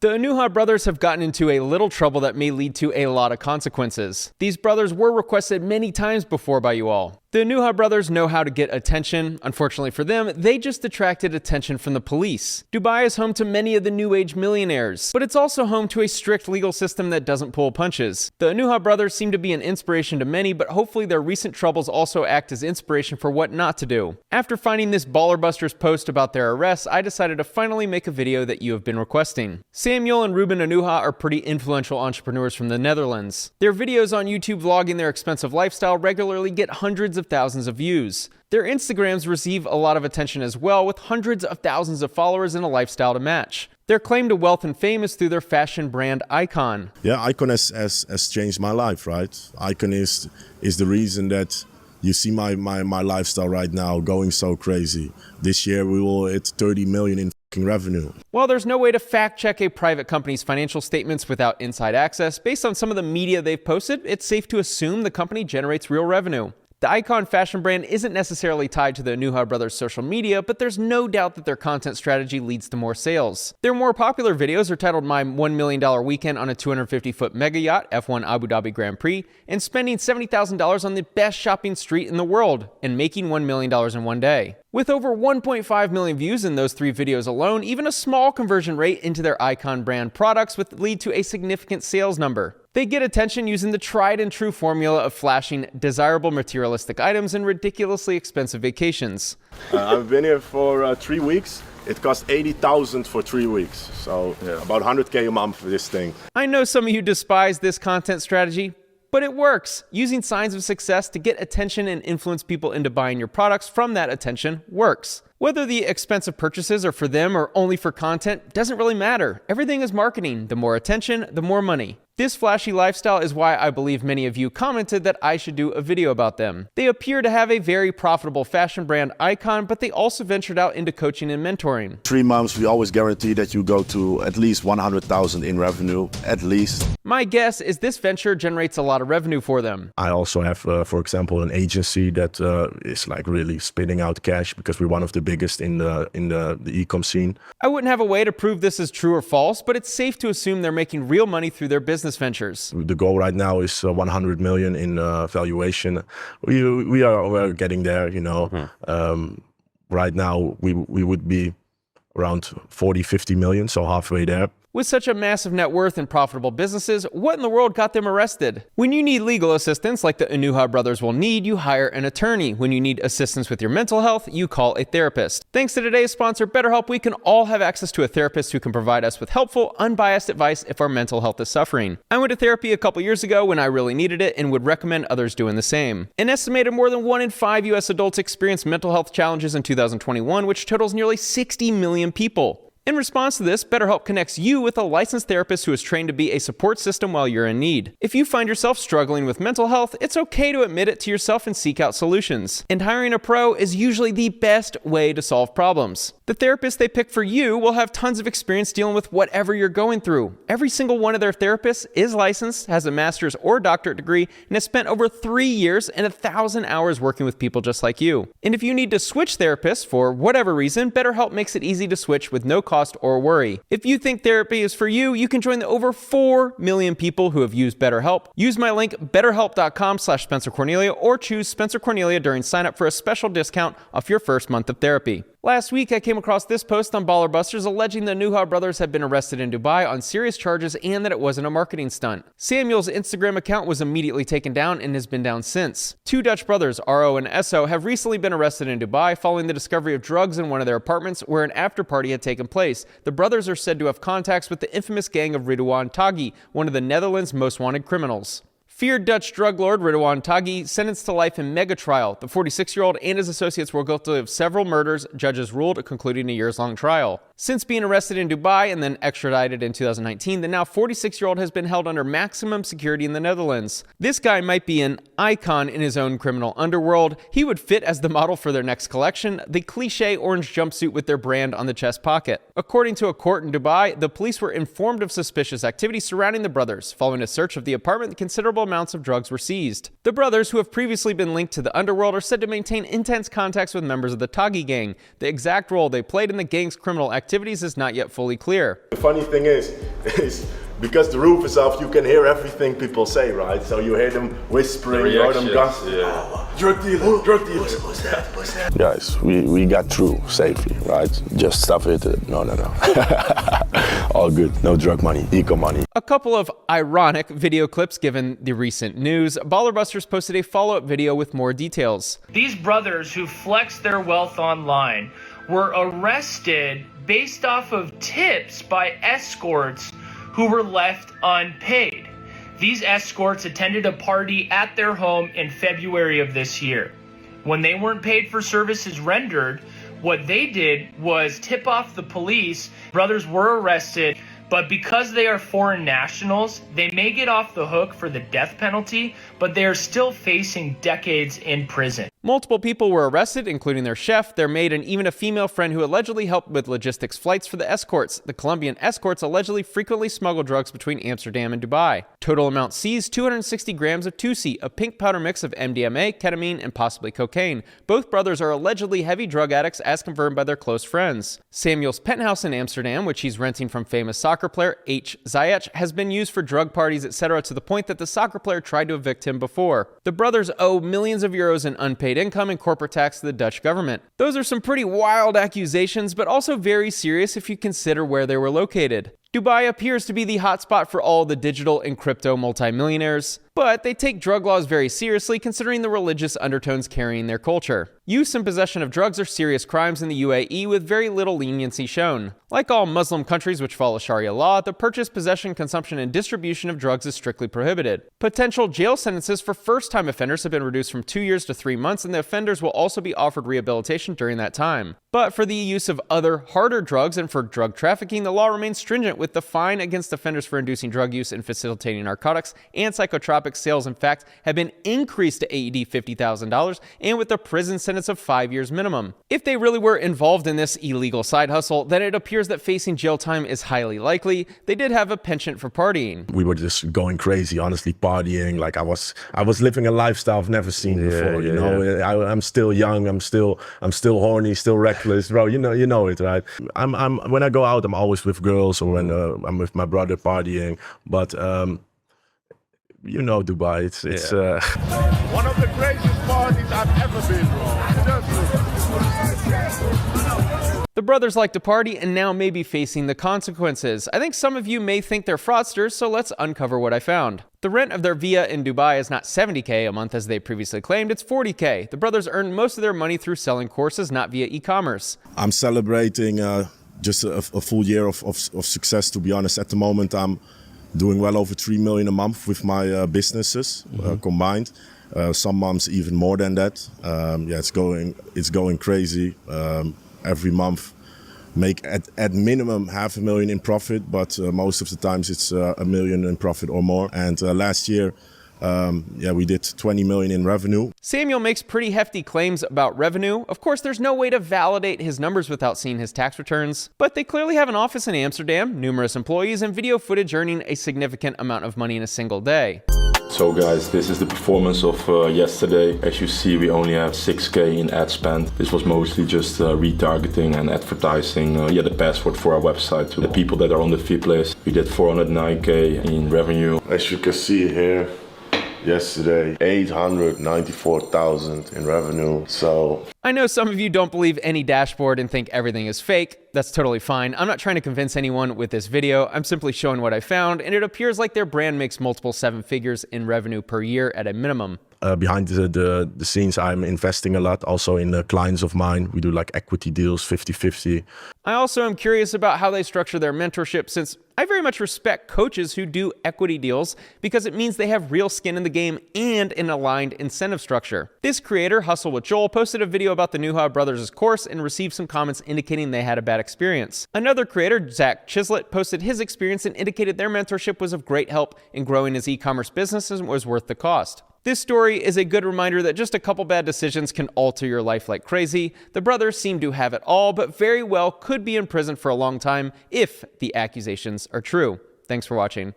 The Onuha brothers have gotten into a little trouble that may lead to a lot of consequences. These brothers were requested many times before by you all. The Onuha brothers know how to get attention. Unfortunately for them, they just attracted attention from the police. Dubai is home to many of the new age millionaires, but it's also home to a strict legal system that doesn't pull punches. The Onuha brothers seem to be an inspiration to many, but hopefully their recent troubles also act as inspiration for what not to do. After finding this Ballerbusters post about their arrests, I decided to finally make a video that you have been requesting. Samuel and Ruben Onuha are pretty influential entrepreneurs from the Netherlands. Their videos on YouTube vlogging their expensive lifestyle regularly get hundreds of thousands of views. Their Instagrams receive a lot of attention as well, with hundreds of thousands of followers and a lifestyle to match. Their claim to wealth and fame is through their fashion brand Icon. Yeah, Icon has changed my life, right? Icon is the reason that you see my lifestyle right now going so crazy. This year we will hit 30 million in revenue. While there's no way to fact check a private company's financial statements without inside access, based on some of the media they've posted, it's safe to assume the company generates real revenue. The Icon fashion brand isn't necessarily tied to the Onuha brothers' social media, but there's no doubt that their content strategy leads to more sales. Their more popular videos are titled My $1 Million Weekend on a 250-foot mega yacht, F1 Abu Dhabi Grand Prix, and spending $70,000 on the best shopping street in the world, and making $1 million in one day. With over 1.5 million views in those 3 videos alone, even a small conversion rate into their Icon brand products would lead to a significant sales number. They get attention using the tried and true formula of flashing desirable materialistic items and ridiculously expensive vacations. I've been here for 3 weeks. It cost 80,000 for 3 weeks, so yeah, about 100K a month for this thing. I know some of you despise this content strategy, but it works. Using signs of success to get attention and influence people into buying your products from that attention works. Whether the expensive purchases are for them or only for content doesn't really matter. Everything is marketing. The more attention, the more money. This flashy lifestyle is why I believe many of you commented that I should do a video about them. They appear to have a very profitable fashion brand Icon, but they also ventured out into coaching and mentoring. 3 months, we always guarantee that you go to at least 100,000 in revenue, at least. My guess is this venture generates a lot of revenue for them. I also have, for example, an agency that is like really spitting out cash because we're one of the biggest in the e-com scene. I wouldn't have a way to prove this is true or false, but it's safe to assume they're making real money through their business ventures. The goal right now is 100 million in valuation. We're getting there, you know. Right now we would be around 40-50 million, so halfway there. With such a massive net worth and profitable businesses, what in the world got them arrested? When you need legal assistance like the Onuha brothers will need, you hire an attorney. When you need assistance with your mental health, you call a therapist. Thanks to today's sponsor, BetterHelp, we can all have access to a therapist who can provide us with helpful, unbiased advice if our mental health is suffering. I went to therapy a couple years ago when I really needed it and would recommend others doing the same. An estimated more than 1 in 5 US adults experienced mental health challenges in 2021, which totals nearly 60 million people. In response to this, BetterHelp connects you with a licensed therapist who is trained to be a support system while you're in need. If you find yourself struggling with mental health, it's okay to admit it to yourself and seek out solutions. And hiring a pro is usually the best way to solve problems. The therapist they pick for you will have tons of experience dealing with whatever you're going through. Every single one of their therapists is licensed, has a master's or doctorate degree, and has spent over 3 years and 1,000 hours working with people just like you. And if you need to switch therapists for whatever reason, BetterHelp makes it easy to switch with no cost or worry. If you think therapy is for you, you can join the over 4 million people who have used BetterHelp. Use my link betterhelp.com/Spencer Cornelia or choose Spencer Cornelia during sign up for a special discount off your first month of therapy. Last week, I came across this post on Ballerbusters alleging the Onuha brothers had been arrested in Dubai on serious charges and that it wasn't a marketing stunt. Samuel's Instagram account was immediately taken down and has been down since. 2 Dutch brothers, Aro and Esso, have recently been arrested in Dubai following the discovery of drugs in one of their apartments where an after-party had taken place. The brothers are said to have contacts with the infamous gang of Ridwan Taghi, one of the Netherlands' most wanted criminals. Feared Dutch drug lord Ridwan Taghi sentenced to life in mega trial. The 46-year-old and his associates were guilty of several murders. Judges ruled, concluding a years-long trial. Since being arrested in Dubai and then extradited in 2019, the now 46-year-old has been held under maximum security in the Netherlands. This guy might be an icon in his own criminal underworld. He would fit as the model for their next collection, the cliché orange jumpsuit with their brand on the chest pocket. According to a court in Dubai, the police were informed of suspicious activity surrounding the brothers. Following a search of the apartment, considerable amounts of drugs were seized. The brothers, who have previously been linked to the underworld, are said to maintain intense contacts with members of the Taghi gang. The exact role they played in the gang's criminal activity activities is not yet fully clear. The funny thing is because the roof is off, you can hear everything people say, right? So you hear them whispering, you hear them gossiping. Yeah. Drug dealer, drug dealer. What's that? Guys, we got through safely, right? Just stuff it. No. All good. No drug money, eco money. A couple of ironic video clips given the recent news. Ballerbusters posted a follow-up video with more details. These brothers who flex their wealth online were arrested based off of tips by escorts who were left unpaid. These escorts attended a party at their home in February of this year. When they weren't paid for services rendered, what they did was tip off the police. Brothers were arrested, but because they are foreign nationals, they may get off the hook for the death penalty, but they are still facing decades in prison. Multiple people were arrested, including their chef, their maid, and even a female friend who allegedly helped with logistics flights for the escorts. The Colombian escorts allegedly frequently smuggled drugs between Amsterdam and Dubai. Total amount seized, 260 grams of 2C, a pink powder mix of MDMA, ketamine, and possibly cocaine. Both brothers are allegedly heavy drug addicts as confirmed by their close friends. Samuel's penthouse in Amsterdam, which he's renting from famous soccer player H. Ziyech, has been used for drug parties, etc. to the point that the soccer player tried to evict him before. The brothers owe millions of euros in unpaid income and corporate tax to the Dutch government. Those are some pretty wild accusations, but also very serious if you consider where they were located. Dubai appears to be the hotspot for all the digital and crypto multimillionaires, but they take drug laws very seriously considering the religious undertones carrying their culture. Use and possession of drugs are serious crimes in the UAE with very little leniency shown. Like all Muslim countries which follow Sharia law, the purchase, possession, consumption, and distribution of drugs is strictly prohibited. Potential jail sentences for first-time offenders have been reduced from 2 years to 3 months, and the offenders will also be offered rehabilitation during that time. But for the use of other, harder drugs and for drug trafficking, the law remains stringent, with the fine against offenders for inducing drug use and facilitating narcotics and psychotropic sales, in fact, have been increased to AED $50,000, and with a prison sentence of 5 years minimum. If they really were involved in this illegal side hustle, then it appears that facing jail time is highly likely. They did have a penchant for partying. We were just going crazy, honestly, partying. Like I was living a lifestyle I've never seen before. You know, I'm still young. I'm still horny, still reckless, bro. You know it, right? I'm when I go out, I'm always with girls, or when I'm with my brother partying. But you know, Dubai, it's one of the craziest parties I've ever been, bro. The brothers like to party and now may be facing the consequences. I think some of you may think they're fraudsters, so let's uncover what I found. The rent of their villa in Dubai is not $70K a month as they previously claimed, it's $40K. The brothers earn most of their money through selling courses, not via e-commerce. I'm celebrating just a full year of success, to be honest. At the moment, I'm doing well over 3 million a month with my businesses combined. Some months even more than that. It's going crazy. Every month make at minimum $500,000 in profit, but most of the times it's $1 million in profit or more. And last year, we did 20 million in revenue. Samuel makes pretty hefty claims about revenue. Of course, there's no way to validate his numbers without seeing his tax returns, but they clearly have an office in Amsterdam, numerous employees, and video footage earning a significant amount of money in a single day. So guys, this is the performance of yesterday. As you see, we only have 6K in ad spend. This was mostly just retargeting and advertising the password for our website to the people that are on the VIP list. We did 409K in revenue. As you can see here, yesterday, 894,000 in revenue. So I know some of you don't believe any dashboard and think everything is fake. That's totally fine. I'm not trying to convince anyone with this video. I'm simply showing what I found, and it appears like their brand makes multiple 7 figures in revenue per year at a minimum. Behind the scenes, I'm investing a lot also in clients of mine. We do like equity deals, 50-50. I also am curious about how they structure their mentorship, since I very much respect coaches who do equity deals because it means they have real skin in the game and an aligned incentive structure. This creator, Hustle with Joel, posted a video about the Onuha brothers' course and received some comments indicating they had a bad experience. Another creator, Zach Chislett, posted his experience and indicated their mentorship was of great help in growing his e-commerce business and was worth the cost. This story is a good reminder that just a couple bad decisions can alter your life like crazy. The brothers seem to have it all, but very well could be in prison for a long time if the accusations are true. Thanks for watching.